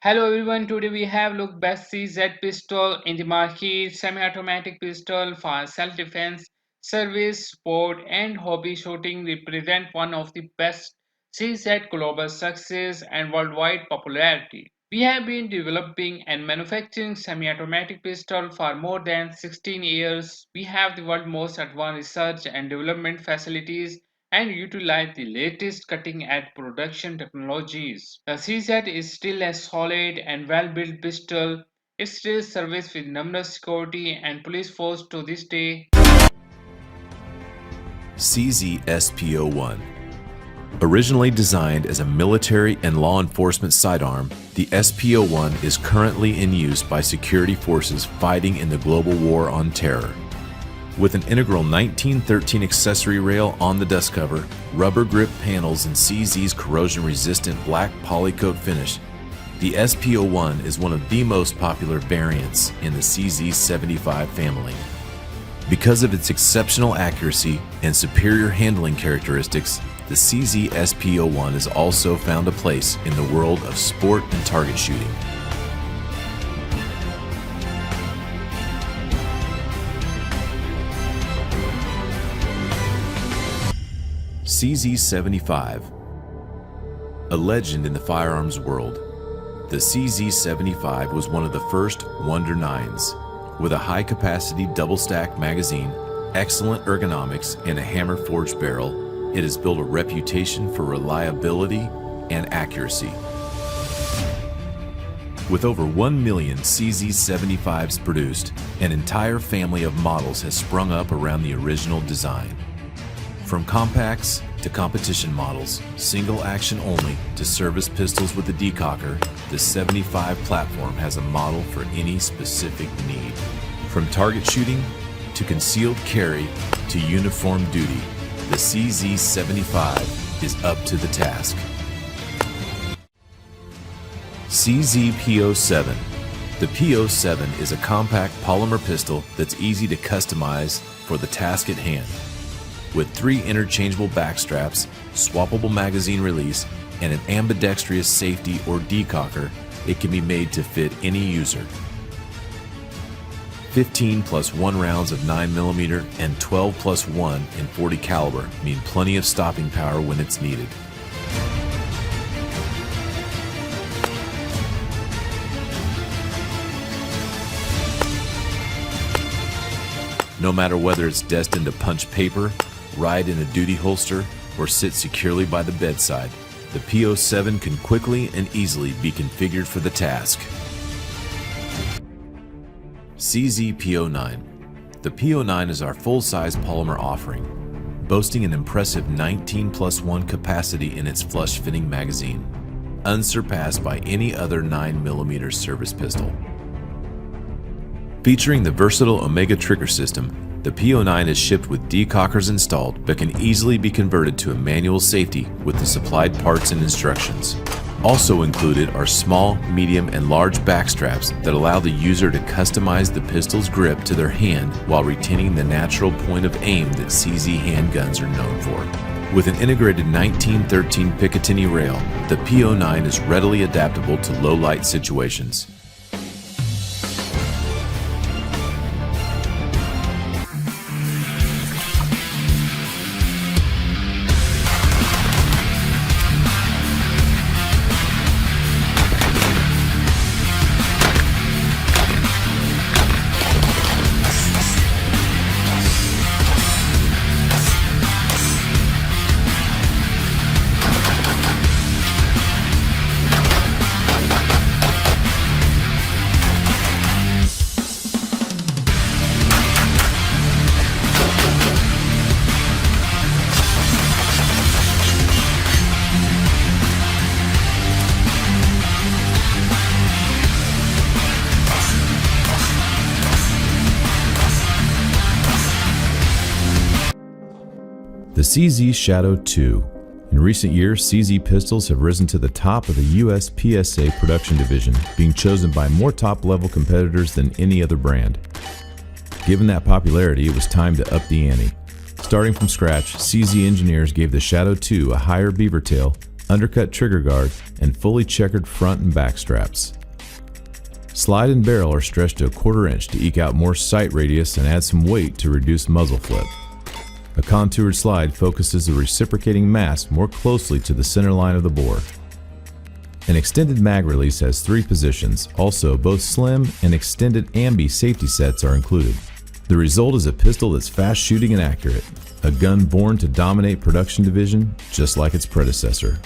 Hello everyone, today we have looked best CZ pistol in the market, semi-automatic pistol for self-defense, service, sport and hobby shooting represent one of the best CZ global success and worldwide popularity. We have been developing and manufacturing semi-automatic pistol for more than 16 years. We have the world's most advanced research and development facilities and utilize the latest cutting-edge production technologies. The CZ is still a solid and well-built pistol. It still serves with numerous security and police force to this day. CZ-SP-01. Originally designed as a military and law enforcement sidearm, the SP-01 is currently in use by security forces fighting in the global war on terror. With an integral 1913 accessory rail on the dust cover, rubber grip panels, and CZ's corrosion-resistant black polycoat finish, the SP-01 is one of the most popular variants in the CZ-75 family. Because of its exceptional accuracy and superior handling characteristics, the CZ SP-01 has also found a place in the world of sport and target shooting. CZ-75. A legend in the firearms world, the CZ-75 was one of the first Wonder 9s. With a high-capacity double-stack magazine, excellent ergonomics, and a hammer-forged barrel, it has built a reputation for reliability and accuracy. With over 1 million CZ-75s produced, an entire family of models has sprung up around the original design. From compacts to competition models, single action only to service pistols with a decocker, the 75 platform has a model for any specific need. From target shooting to concealed carry to uniform duty, the CZ-75 is up to the task. CZ-P-07. The P-07 is a compact polymer pistol that's easy to customize for the task at hand. With 3 interchangeable back straps, swappable magazine release, and an ambidextrous safety or decocker, it can be made to fit any user. 15 plus 1 rounds of 9mm and 12 plus 1 in .40 caliber mean plenty of stopping power when it's needed. No matter whether it's destined to punch paper, ride in a duty holster, or sit securely by the bedside, the P-07 can quickly and easily be configured for the task. CZ-P-09. The P-09 is our full-size polymer offering, boasting an impressive 19 plus 1 capacity in its flush-fitting magazine, unsurpassed by any other 9mm service pistol. Featuring the versatile Omega trigger system, the P-09 is shipped with decockers installed but can easily be converted to a manual safety with the supplied parts and instructions. Also included are small, medium, and large back straps that allow the user to customize the pistol's grip to their hand while retaining the natural point of aim that CZ handguns are known for. With an integrated 1913 Picatinny rail, the P-09 is readily adaptable to low-light situations. The CZ Shadow 2. In recent years, CZ pistols have risen to the top of the US PSA production division, being chosen by more top-level competitors than any other brand. Given that popularity, it was time to up the ante. Starting from scratch, CZ engineers gave the Shadow 2 a higher beaver tail, undercut trigger guard, and fully checkered front and back straps. Slide and barrel are stretched to 1/4 inch to eke out more sight radius and add some weight to reduce muzzle flip. A contoured slide focuses the reciprocating mass more closely to the center line of the bore. An extended mag release has 3 positions. Also, both slim and extended ambi safety sets are included. The result is a pistol that's fast shooting and accurate, a gun born to dominate production division just like its predecessor.